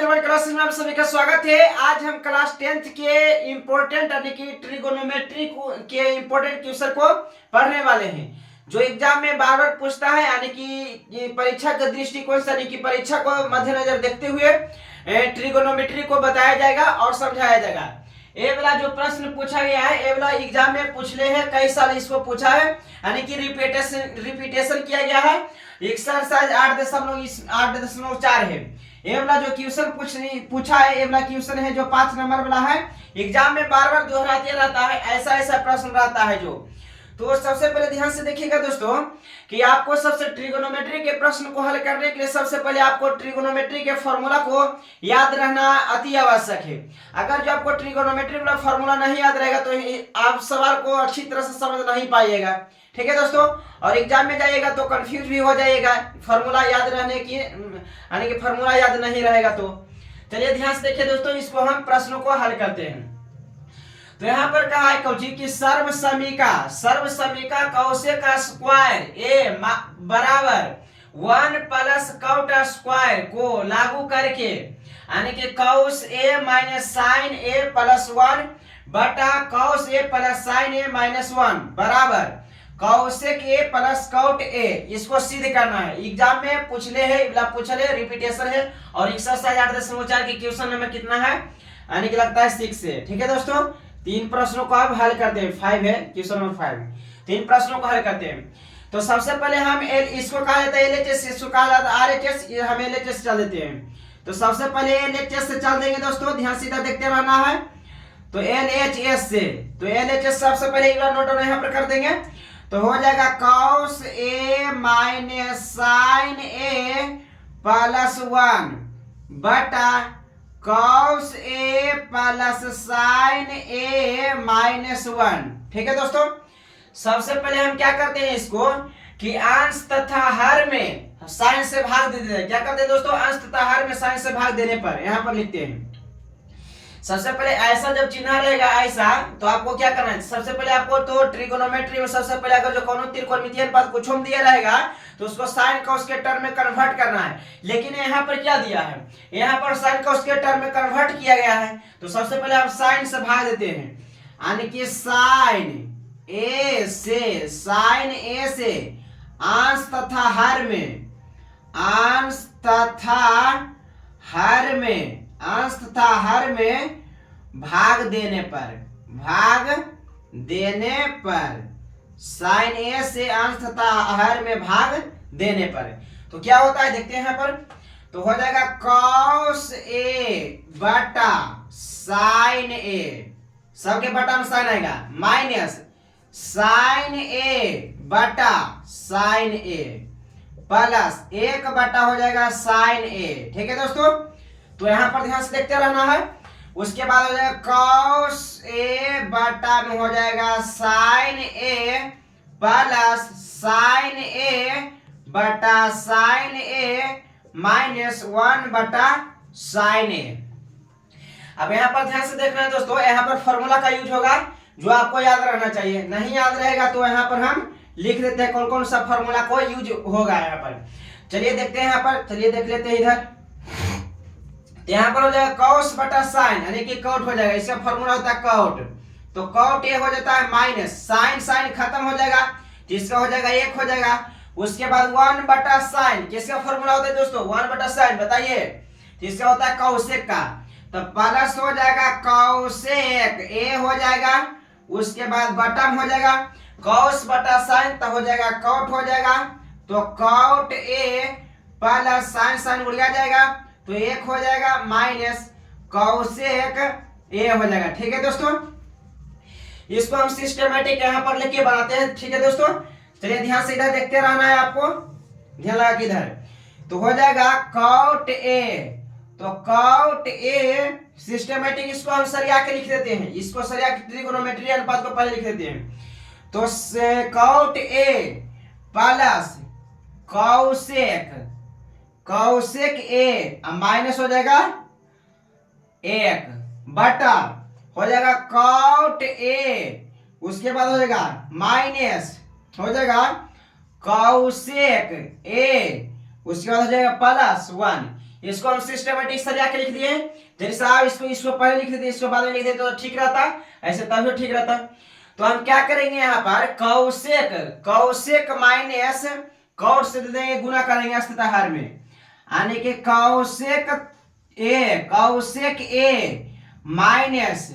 Word classes में आप सभी का स्वागत है। आज हम क्लास 10th के इम्पोर्टेंट यानी कि ट्रिगोनोमेट्री के इम्पोर्टेंट क्वेश्चन को पढ़ने वाले हैं, जो एग्जाम में बार बार पूछता है। यानी कि परीक्षा के दृष्टिकोण से, यानी कि परीक्षा को मद्देनजर देखते हुए ट्रिगोनोमेट्री को बताया जाएगा और समझाया जाएगा। ये वाला जो प्रश्न पूछा गया है, ये वाला एग्जाम में पूछले हैं, कई साल इसको पूछा है, यानी कि रिपीटेशन किया गया है। एक्सरसाइज 8.4 है। ये वाला जो क्वेश्चन पूछा है, ये वाला क्वेश्चन है जो 5 नंबर वाला है। एग्जाम में बार बार दोहराते रहता है, ऐसा प्रश्न रहता है जो। तो सबसे पहले ध्यान से देखिएगा दोस्तों कि आपको सबसे ट्रिगोनोमेट्री के प्रश्न को हल करने के लिए सबसे पहले आपको ट्रिगोनोमेट्री के फॉर्मूला को याद रहना अति आवश्यक है। अगर जो आपको ट्रिगोनोमेट्री वाला फॉर्मूला नहीं याद रहेगा तो आप सवाल को अच्छी तरह से समझ नहीं पाइएगा। ठीक है दोस्तों, और एग्जाम में जाइएगा तो कंफ्यूज भी हो जाइएगा, फॉर्मूला याद रहने की, यानी कि फॉर्मूला याद नहीं रहेगा। तो चलिए ध्यान से देखिए दोस्तों, इसको हम प्रश्नों को हल करते हैं। तो यहाँ पर कहा है कौची की सर्व समीका कौशे का स्क्वायर ए बराबर 1 प्लस कौट स्क्वायर को लागू करके, यानी कि कौस ए माइनस साइन ए प्लस 1 बटा कौस ए प्लस साइन ए माइनस 1 बराबर कौशिक ए प्लस कौट ए, इसको सिद्ध करना है। एग्जाम में पूछले है, रिपीटेशन है, और एक्सरसाइज 8.4 की क्वेश्चन नंबर कितना है, यानी कि लगता है 6 है। ठीक है दोस्तों, 3 प्रश्नों को आप हल करते हैं। 5 है क्वेश्चन नंबर 5। 3 प्रश्नों को हल करते हैं। तो सबसे पहले हम इसको कहा जाता है LHS, इसको कहा जाता है RHS, ये हम LHS चल देते हैं। तो सबसे पहले LHS से चल देंगे दोस्तों, ध्यान सीधा देखते रहना है। तो LHS से, तो LHS सबसे पहले नोट डाउन यहाँ पर कर देंगे। तो हो जाएगा cos A minus sign A plus 1 बटा cos A plus sign A minus 1। ठीक है दोस्तों, सबसे पहले हम क्या करते हैं इसको कि अंश तथा हर में साइन से भाग दे देते हैं। क्या करते हैं दोस्तों, अंश तथा हर में साइन से भाग देने पर यहां पर लिखते हैं। सबसे पहले ऐसा जब चिन्ह रहेगा ऐसा, तो आपको क्या करना है, सबसे पहले आपको तो ट्रिगोनोमेट्री में सबसे पहले अगर जो कोनो त्रिकोणमितीय पद कुछ हम दिया रहेगा तो उसको साइन कॉस के टर्म में कन्वर्ट करना है। लेकिन यहाँ पर क्या दिया है, यहाँ पर साइन कॉस के टर्म में कन्वर्ट किया गया है। तो सबसे पहले आप साइन से भाग देते हैं, यानी कि साइन ए से अंश तथा हर में भाग देने पर साइन ए से अंश तथा हर में भाग देने पर तो क्या होता है देखते हैं यहाँ पर। तो हो जाएगा कॉस ए बटा साइन ए, सबके बटा में साइन आएगा, माइनस साइन ए बटा साइन ए प्लस 1 बटा हो जाएगा साइन ए। ठीक है दोस्तों, तो यहाँ पर ध्यान से देखते रहना है। उसके बाद हो जाएगा कॉस ए बटा में हो जाएगा साइन ए प्लस साइन ए बटा साइन ए माइनस 1 बटा साइन ए। अब यहाँ पर ध्यान से देखना है दोस्तों, यहाँ पर फॉर्मूला का यूज होगा जो आपको याद रहना चाहिए। नहीं याद रहेगा तो यहाँ पर हम लिख देते हैं कौन कौन सा फॉर्मूला को यूज होगा यहाँ पर। चलिए देखते हैं यहाँ पर, चलिए देख लेते हैं इधर। यहाँ पर हो जाएगा कॉस बटा साइन, यानी कि कॉट हो जाएगा, इसका फॉर्मूला होता है कॉट। तो कॉट ए हो जाता है माइनस साइन खत्म हो जाएगा, जिसका हो जाएगा 1 हो जाएगा। उसके बाद 1 बटा साइन, किसका फॉर्मूला होता है दोस्तों, 1 बटा साइन बताइए, जिसका होता है कौशिक का। तो प्लस हो जाएगा कौशिक ए हो जाएगा, उसके बाद बटम हो जाएगा कॉस बटा साइन, तो हो जाएगा कॉट हो जाएगा। तो कॉट ए प्लस साइन उड़ जाएगा तो 1 हो जाएगा माइनस कौशिक ए हो जाएगा। ठीक है दोस्तों, इसको हम सिस्टमैटिक यहाँ पर लेके बनाते हैं। ठीक है दोस्तों, चलिए ध्यान से इधर देखते रहना है, आपको ध्यान लगा के इधर। तो हो जाएगा कॉट ए, तो कॉट ए सिस्टमैटिक, इसको हम सरिया के लिख देते हैं, इसको सरिया के ट्रिगोनोमेट्री अनुपात को पहले लिख देते हैं। तो cot A plus cosec A minus हो जाएगा 1 बटा हो जाएगा कॉट ए, उसके बाद हो जाएगा माइनस हो जाएगा कौशिक ए, उसके बाद हो जाएगा प्लस 1। इसको हम सिस्टमेटिक सजा के लिख दिए। जैसे आप इसको पहले लिख देते, इसको बाद में लिख देते तो ठीक रहता, ऐसे तभी ठीक रहता। तो हम क्या करेंगे यहाँ पर कौशिक माइनस कौट से दे देंगे, गुना करेंगे अस्थिता हर में, यानी कि कौशिक ए माइनस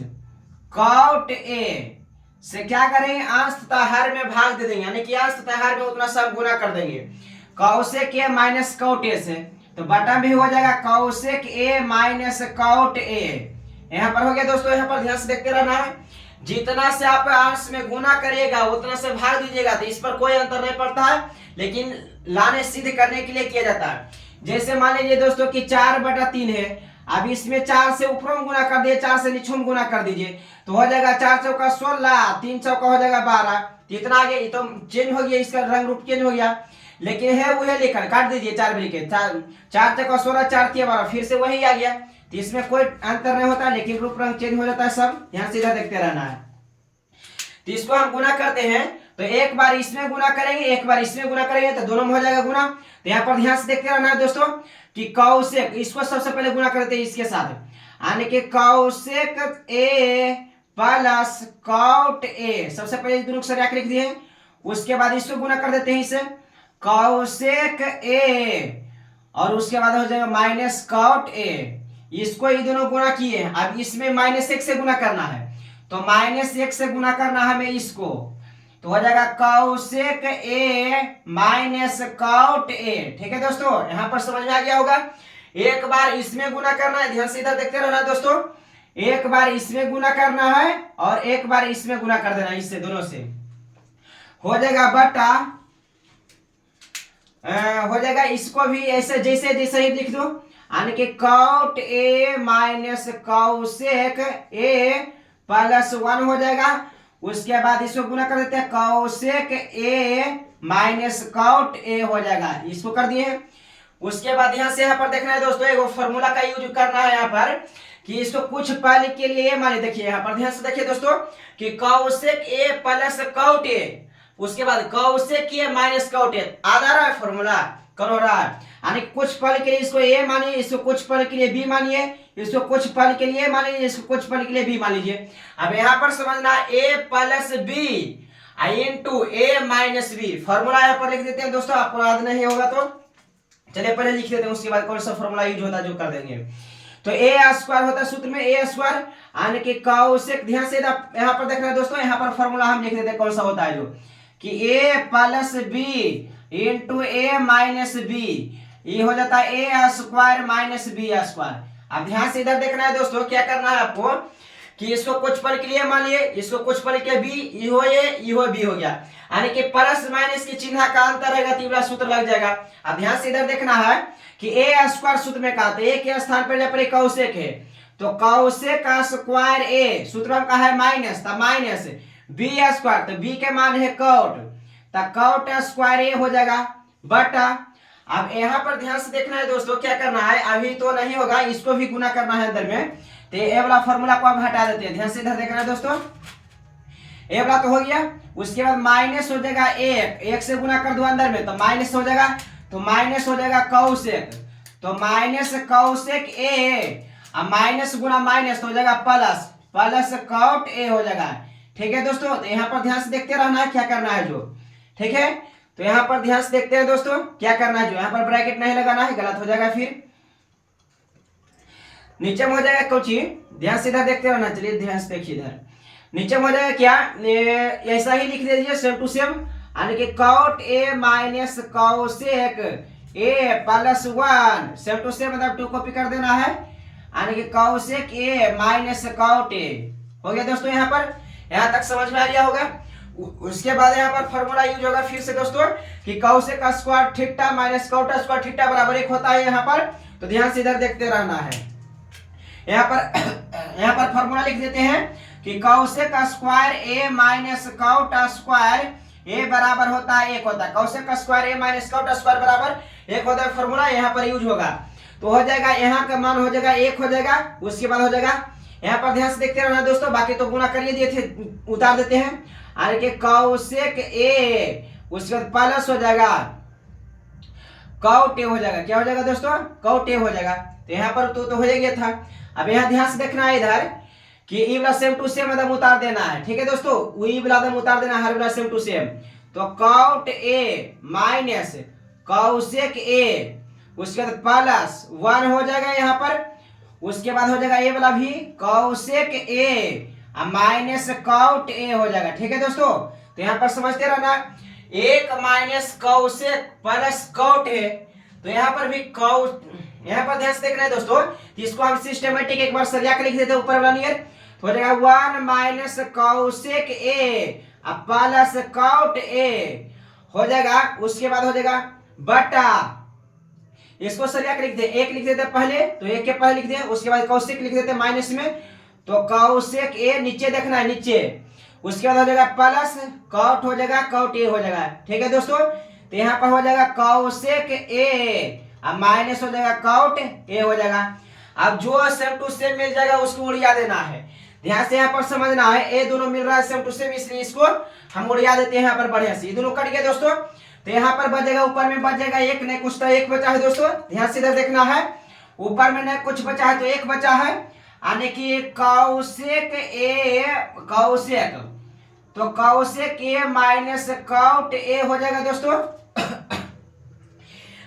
कौट ए से क्या करेंगे, अंश तथा हर में भाग दे देंगे, यानी कि अंश तथा हर में उतना सब गुना कर देंगे। कौशिक ए माइनस कौट ए से तो बटा भी हो जाएगा कौशिक ए माइनस कौट ए। यहाँ पर हो गया दोस्तों। यहाँ पर ध्यान से देखते रहना है, जितना से आप अंश में गुना करिएगा उतना से भाग दीजिएगा, तो इस पर कोई अंतर नहीं पड़ता है, लेकिन लाने सिद्ध करने के लिए किया जाता है। जैसे मान लीजिए दोस्तों कि 4/3 है, अब इसमें 4 से ऊपर में गुना कर दिए, 4 से नीचे में गुना कर दीजिए, तो हो जाएगा 4 चौका 16, 3 चौका हो जाएगा 12, तो इतना आगे ये तो चेंज हो गया, इसका रंग रूप चेंज हो गया, लेकिन है वही लिखा, काट दीजिए 4 बजे के 4 चौका 16, 4 3 12, फिर से वही आ गया, तो इसमें कोई अंतर नहीं होता, लेकिन रूप रंग चेंज हो जाता है सब। यहाँ सीधा देखते रहना है। तो इसको हम गुना करते हैं, तो एक बार इसमें गुना करेंगे, एक बार इसमें गुना करेंगे, तो दोनों में हो जाएगा गुना। तो यहाँ पर ध्यान से देखते रहना है दोस्तों कि कौशिक, इसको सबसे पहले गुना करते हैं इसके साथ, यानी कि कौशिक ए प्लस कौट ए, सबसे पहले इस दोनों को सरिया के लिख दिए, उसके बाद इसको गुना कर देते हैं इसे कौशिक ए, और उसके बाद हो जाएगा माइनस कौट ए, इसको ये दोनों गुना किए। अब इसमें -1 से गुना करना है, तो -1 से गुना करना है हमें इसको, तो हो जाएगा कौशिक ए माइनस कौट ए। ठीक है दोस्तों, यहाँ पर समझ में आ गया होगा। एक बार इसमें गुना करना है, ध्यान से इधर देखते रहना दोस्तों, एक बार इसमें गुना करना है और एक बार इसमें गुना कर देना, इससे दोनों से हो जाएगा बटा, हो जाएगा इसको भी ऐसे जैसे जैसे ही लिख दो, यानी कि cot A minus cosec A plus 1 हो जाएगा। उसके बाद इसको गुना कर देते हैं कौशिक ए माइनस कौट ए हो जाएगा, इसको कर दिए। उसके बाद यहाँ से यहाँ पर देखना है दोस्तों, एक फॉर्मूला का यूज करना है यहाँ पर कि इसको कुछ पल के लिए मान देखिए, यहाँ पर ध्यान से देखिए दोस्तों कि कौशिक ए प्लस कौट ए, उसके बाद कौशिक ए माइनस कौट ए, आधा रहा है फॉर्मूला करो रहा है, यानी कुछ पल के लिए इसको ए मानिए, इसको कुछ पल के लिए बी मानिए, इसको कुछ पल के लिए मान लीजिए, इसको कुछ पल के लिए बी मान लीजिए। अब यहाँ पर समझना ए प्लस बी इंटू ए माइनस बी, फॉर्मूला यहाँ पर लिख देते हैं दोस्तों, आपको याद नहीं होगा तो चलिए पहले लिख देते हैं, उसके बाद कौन सा फॉर्मूला यूज होता है जो कर देंगे। तो ए स्क्वायर होता है सूत्र में ए स्क्वायर, यानी कि कौशिक, ध्यान से यहाँ पर देखना है दोस्तों, यहाँ पर फॉर्मूला हम लिख देते हैं कौन सा होता है, जो कि ए प्लस बी इंटू ए माइनस बी, ये हो जाता है ए स्क्वायर माइनस बी स्क्वायर। अब ध्यान से इधर देखना है दोस्तों, क्या करना है आपको कि इसको कुछ पल के लिए मान लिए, इसको कुछ पल के बी, ये हो बी हो गया, यानी कि प्लस माइनस की चिन्ह का अंतर रहेगा, तीव्रा सूत्र लग जाएगा। अब ध्यान से इधर देखना है कि ए स्क्वायर सूत्र में कहा था, ए के स्थान पर जब कौशिक है तो कौशिक का स्क्वायर ए, सूत्र में कहा है माइनस, तो माइनस बी स्क्वायर, तो बी के मान है कौट, तो कौट स्क्वायर ए हो जाएगा बटा। अब यहाँ पर ध्यान से देखना है दोस्तों, क्या करना है, अभी तो नहीं होगा, इसको भी गुना करना है अंदर में, तो ए वाला फॉर्मूला को हम हटा देते हैं। ध्यान से इधर देखना है दोस्तों, ए वाला तो हो गया, उसके बाद माइनस हो जाएगा एक से गुना कर दो अंदर में, तो माइनस हो जाएगा, तो माइनस हो जाएगा कौशिक, तो माइनस कौशिक ए, अब माइनस गुना माइनस तो हो जाएगा प्लस, प्लस कौट ए हो जाएगा। ठीक है दोस्तों, तो यहाँ पर ध्यान से देखते रहना है क्या करना है जो, ठीक है। तो यहाँ पर ध्यान से देखते हैं दोस्तों क्या करना है, जो यहाँ पर ब्रैकेट नहीं लगाना है, गलत हो जाएगा, फिर नीचे में हो जाएगा कुछ, ध्यान से इधर देखते रहना। चलिए ध्यान से देखिए, इधर नीचे में हो जाएगा क्या, ऐसा ही लिख दीजिए सेम टू सेम, यानी कि cot A minus cosec A plus 1, same to same, मतलब 2 कॉपी कर देना है, यानी कि कौशिक ए माइनस कौट ए हो गया दोस्तों। यहाँ तक समझ में आ गया होगा। उसके बाद यहाँ पर फॉर्मूला यूज होगा फिर से दोस्तों कि कौशिक का square theta minus cot square theta बराबर 1 होता है यहाँ पर, तो ध्यान से इधर देखते रहना है। यहाँ पर फॉर्मूला लिख देते हैं कि कौशिक का स्क्वायर ए माइनस कौट स्क्वायर ए बराबर होता है 1 होता है, कौशिक का स्क्वायर ए माइनस कौट स्क्वायर बराबर 1 होता है, फॉर्मूला यहाँ पर यूज होगा। तो हो जाएगा, यहाँ का मान हो जाएगा 1 हो जाएगा, उसके बाद हो जाएगा, यहाँ पर ध्यान से देखते रहना दोस्तों, बाकी तो गुना कर लिए थे, उतार देते हैं, यानी कि कौशिक ए, उसके बाद प्लस हो जाएगा कॉट ए हो जाएगा। क्या हो जाएगा दोस्तों? कॉट ए हो जाएगा। तो यहाँ पर तो हो गया था। अब यहाँ ध्यान से देखना है इधर कि ई वाला सेम टू सेम एकदम उतार देना है। ठीक है दोस्तों, ई वाला एकदम उतार देना है, हर वाला सेम टू सेम। तो कॉट ए माइनस कौशेक ए, उसके बाद प्लस 1 हो जाएगा यहाँ पर। उसके बाद हो जाएगा ए वाला भी cosec A minus cot A हो जाएगा। ठीक है दोस्तों, तो यहाँ पर समझते रहना, एक minus cosec plus cot A. तो यहाँ पर भी यहाँ पर ध्यान से देखना है दोस्तों, तो इसको हम सिस्टमेटिक एक बार सरिया के लिख देते हैं ऊपर वाला नियर। तो हो जाएगा 1 minus cosec A plus cot A हो जाएगा। उसके बाद हो जाएगा बटा, इसको सरिया के लिख दे, एक लिख देते पहले, तो एक के पहले लिख दे, उसके बाद कौशिक लिख देते माइनस में। तो कौशिक ए नीचे देखना है, नीचे। उसके बाद हो जाएगा प्लस कॉट हो जाएगा, कॉट ए हो जाएगा। ठीक है दोस्तों, तो यहाँ पर हो जाएगा कौशिक ए अब माइनस हो जाएगा कॉट ए हो जाएगा। अब जो सेम टू सेम मिल जाएगा उसको उड़िया देना है। ध्यान से यहाँ पर समझना है, ए दोनों मिल रहा है सेम टू सेम, इसलिए इसको हम उड़िया देते हैं यहाँ पर बढ़िया से। ये दोनों कट गए दोस्तों, तो यहाँ पर बचेगा, ऊपर में बचेगा एक, नहीं कुछ तो एक बचा है दोस्तों। ध्यान से इधर देखना है, ऊपर में नहीं कुछ बचा है तो एक बचा है, यानी कि कौशिक ए कौशिक, तो Kaushik A minus cot A हो जाएगा दोस्तों।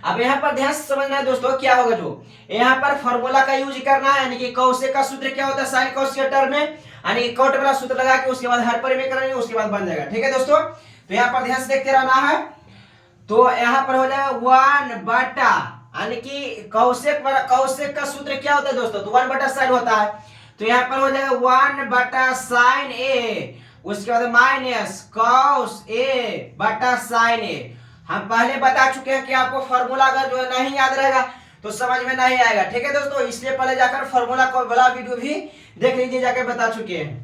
अब यहाँ पर ध्यान से समझना है दोस्तों क्या होगा, जो यहाँ पर फॉर्मूला का यूज करना है, यानी कि कौशिक का सूत्र क्या होता है साइन कॉस के टर्म में, यानी कि कॉट वाला सूत्र लगा के उसके बाद हर पर में करेंगे, उसके बाद बन जाएगा। ठीक है दोस्तों, तो यहाँ पर ध्यान से देखते रहना है। तो यहाँ पर हो जाएगा 1 बटा, यानी कि कौशिक का सूत्र क्या होता है दोस्तों, तो 1 बटा साइन होता है। तो यहाँ पर हो जाएगा 1 बटा साइन ए, उसके बाद माइनस कॉस ए बटा साइन ए। हम पहले बता चुके हैं कि आपको फॉर्मूला अगर जो नहीं याद रहेगा तो समझ में नहीं आएगा। ठीक है दोस्तों, इसलिए पहले जाकर फॉर्मूला को वाला वीडियो भी देख लीजिए, जाकर बता चुके हैं।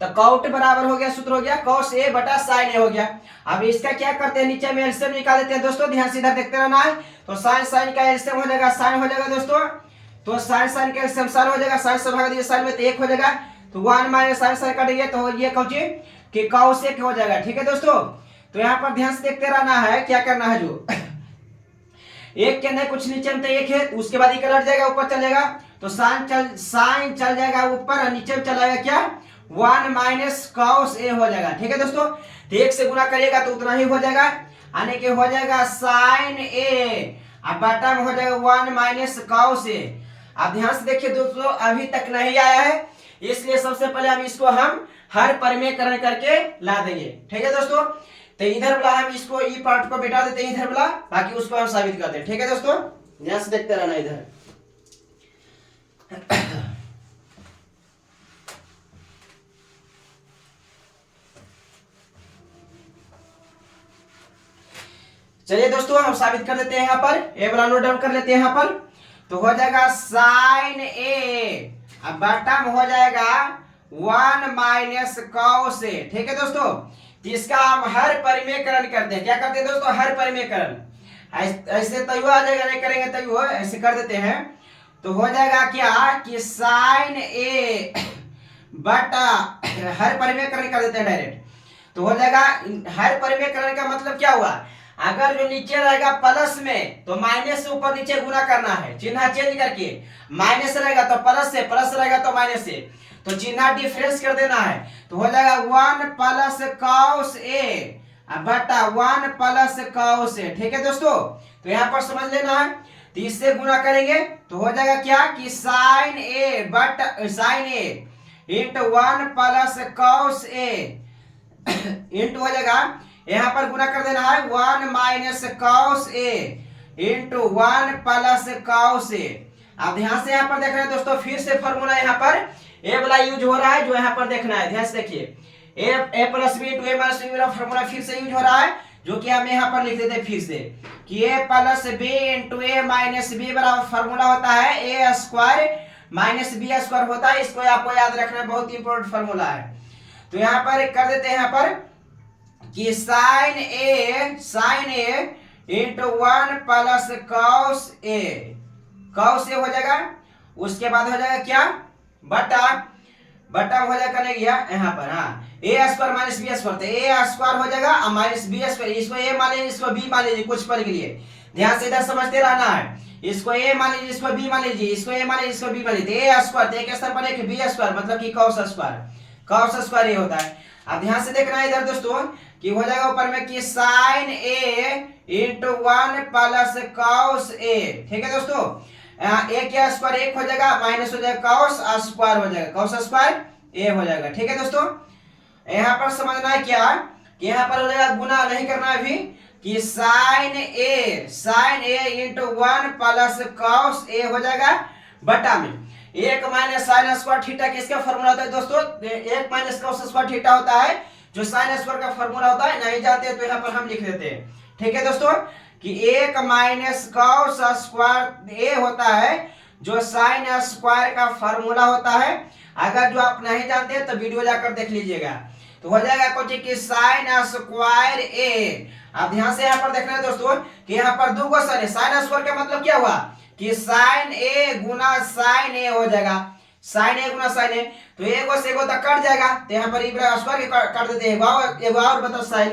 तो कॉट बराबर हो गया, सूत्र हो गया कॉस ए बटा साइन ए हो गया। अब इसका क्या करते हैं, नीचे में एलसीएम निकाल देते हैं दोस्तों। ध्यान से इधर देखते रहना है। तो साइन साइन का एलसीएम हो जाएगा, साइन हो जाएगा दोस्तों। तो साइन साइन का एलसीएम साइन हो जाएगा, साइन से भाग दिए साइन में तो 1 हो जाएगा। तो 1 माइनस साइन साइन कट गया, तो ये कौची कि कौशिक हो जाएगा। ठीक है दोस्तों, तो यहाँ पर ध्यान से देखते रहना है क्या करना है, जो एक के नहीं कुछ नीचे में तो एक है, उसके बाद ये लट जाएगा ऊपर चलेगा, तो साइन चल जाएगा ऊपर और नीचे में चलाएगा क्या 1 माइनस कॉस ए हो जाएगा। ठीक है दोस्तों, तो 1 से गुना करिएगा तो उतना ही हो जाएगा, यानी कि हो जाएगा साइन ए अब बटा में हो जाएगा 1 माइनस कॉस ए। अब ध्यान से देखिए दोस्तों, अभी तक नहीं आया है, इसलिए सबसे पहले हम इसको हर परिमेयकरण करके ला देंगे। ठीक है दोस्तों, तो इधर वाला हम इसको ई पार्ट को बिठा देते हैं इधर वाला, बाकी उसको हम साबित करते हैं। ठीक है दोस्तों, ध्यान से देखते रहना इधर। चलिए दोस्तों, हम साबित कर देते हैं यहाँ पर, ए वाला नोट डाउन कर लेते हैं यहाँ पर। तो हो जाएगा साइन ए अब बटा में हो जाएगा 1 माइनस कॉस ए। ठीक है दोस्तों, तो इसका हम हर परिमेयकरण करते हैं। क्या करते हैं दोस्तों, हर परिमेयकरण। ऐसे तैयो आ जाएगा, नहीं करेंगे तैयो, ऐसे कर देते हैं। तो हो जाएगा क्या कि साइन ए बटा हर परिमेयकरण कर देते हैं डायरेक्ट। तो हो जाएगा हर परिमेयकरण का मतलब क्या हुआ, अगर जो नीचे रहेगा प्लस में तो माइनस से ऊपर नीचे गुना करना है, चिन्ह चेंज करके। माइनस रहेगा तो प्लस से, प्लस रहेगा तो माइनस से, तो चिन्ह डिफरेंस कर देना है। तो हो जाएगा 1 प्लस कॉस ए बटा 1 प्लस कॉस ए। ठीक है दोस्तों, तो यहाँ पर समझ लेना है। तो इससे गुना करेंगे तो हो जाएगा क्या कि साइन ए बटा sign A into 1 plus cos A into हो जाएगा, यहाँ पर गुना कर देना है 1 minus cos A into 1 plus cos A. अब ध्यान से यहाँ पर देख रहे हैं दोस्तों, फिर से फॉर्मूला यहाँ पर ए वाला यूज हो रहा है, जो यहाँ पर देखना है। ध्यान से देखिए, ए प्लस बी इंटू ए माइनस बी वाला फॉर्मूला फिर से यूज हो रहा है, जो कि हम यहाँ पर लिख देते हैं फिर से कि ए प्लस बी इंटू ए माइनस बी वाला फॉर्मूला होता है ए स्क्वायर माइनस बी स्क्वायर होता है। इसको आपको याद रखना, बहुत इंपॉर्टेंट फॉर्मूला है। तो यहाँ पर कर देते हैं यहाँ पर कि sign A into 1 plus cos A हो जाएगा। उसके बाद हो जाएगा क्या बटा हो जाएगा नहीं गया यहाँ पर, हाँ ए स्क्वायर माइनस बी स्क्वायर, तो ए स्क्वायर हो जाएगा और माइनस बी स्क्वायर, इसको ए मान लीजिए, इसको बी मान लीजिए कुछ पल के लिए। ध्यान से इधर समझते रहना है। इसको ए मान लीजिए, इसको बी मान लीजिए, इसको ए मान लीजिए, इसको बी मान लीजिए। ए स्क्वायर, एक स्थान पर एक बी स्क्वायर, मतलब कि कॉस स्क्वायर, कॉस स्क्वायर ये होता है। अब ध्यान से देखना है इधर दोस्तों कि हो जाएगा ऊपर में कि sign A into 1 plus cos A. ठीक है दोस्तों, ए क्या स्क्वायर एक हो जाएगा, माइनस हो जाएगा कॉस स्क्वायर हो जाएगा, कॉस स्क्वायर ए हो जाएगा। ठीक है दोस्तों, यहाँ पर समझना है क्या कि यहाँ पर हो जाएगा गुना नहीं करना है अभी, कि sign A into 1 plus cos A हो जाएगा बटा में 1 माइनस साइन स्क्वायर थीटा। किसका फॉर्मूला होता है दोस्तों, 1 माइनस कॉस स्क्वायर थीटा होता है, जो साइन स्क्वायर का फॉर्मूला होता है। नहीं जानते तो यहाँ पर हम लिख देते हैं। ठीक है दोस्तों, कि 1 माइनस कॉस स्क्वायर ए होता है, जो साइन स्क्वायर का फॉर्मूला होता है। अगर जो आप नहीं जानते तो वीडियो जाकर देख लीजिएगा। तो हो जाएगा कुछ कि साइन स्क्वायर ए। अब ध्यान से यहाँ पर देखना है दोस्तों कि यहाँ पर दो क्वेश्चन है। साइन स्क्वायर का मतलब क्या हुआ कि साइन ए गुना साइन ए हो जाएगा, साइन ए गुना साइन ए, तो एगो से एगो तक कट जाएगा, तो यहाँ पर स्क्वायर काट देते हैं, एगो और बताओ साइन,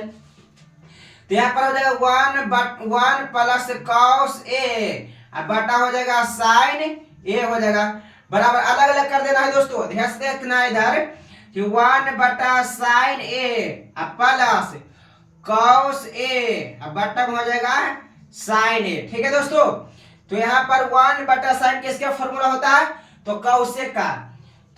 तो यहाँ पर हो जाएगा 1 प्लस कॉस ए, अब बटा हो जाएगा साइन ए हो जाएगा, बराबर अलग अलग कर देना है दोस्तों। ध्यान से देखना है इधर कि 1 बटा साइन ए अब प्लस कॉस ए, अब बटा हो जाएगा साइन ए। ठीक है दोस्तों, तो यहाँ पर 1 बटा साइन किसका फॉर्मूला होता है, तो कौशिक का,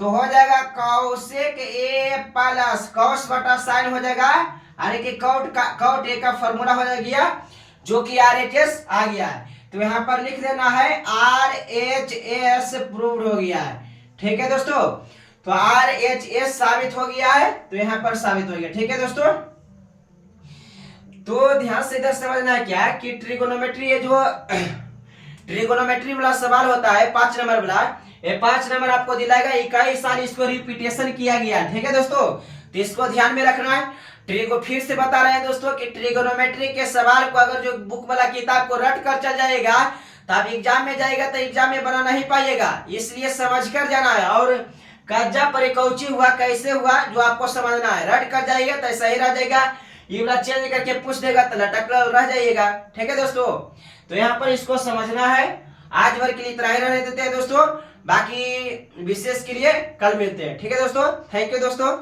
तो हो जाएगा कौशिक ए प्लस कॉस बटा साइन हो जाएगा, यानी कि कॉट ए का फॉर्मूला हो गया, जो कि RHS आ गया है। तो यहाँ पर लिख देना है RHS प्रूव्ड हो गया है। ठीक है दोस्तों, तो RHS साबित हो गया है, तो यहाँ पर साबित हो गया। ठीक है दोस्तों, तो ध्यान से इधर समझना है क्या कि ट्रिगोनोमेट्री, ये जो ट्रिगोनोमेट्री वाला सवाल होता है 5 नंबर वाला, ये 5 नंबर आपको दिलाएगा, इकाई साल इसको रिपीटेशन किया गया। ठीक है दोस्तों, तो इसको ध्यान में रखना है। ट्रिगो फिर से बता रहे हैं दोस्तों कि ट्रिगोनोमेट्री के सवाल को अगर जो बुक वाला किताब को रट कर चल जाएगा, तब एग्जाम में जाएगा तो एग्जाम में बना नहीं पाएगा, इसलिए समझ कर जाना है। और कज्जा परिकौची हुआ कैसे हुआ जो आपको समझना है, रट कर जाएगा तो सही रह जाएगा, ये वाला चेंज करके पूछ देगा तो लटक रह जाइएगा। ठीक है दोस्तों, तो यहाँ पर इसको समझना है। आज भर के लिए इतना ही रहने देते हैं दोस्तों, बाकी विशेष के लिए कल मिलते हैं। ठीक है दोस्तों, थैंक यू दोस्तों।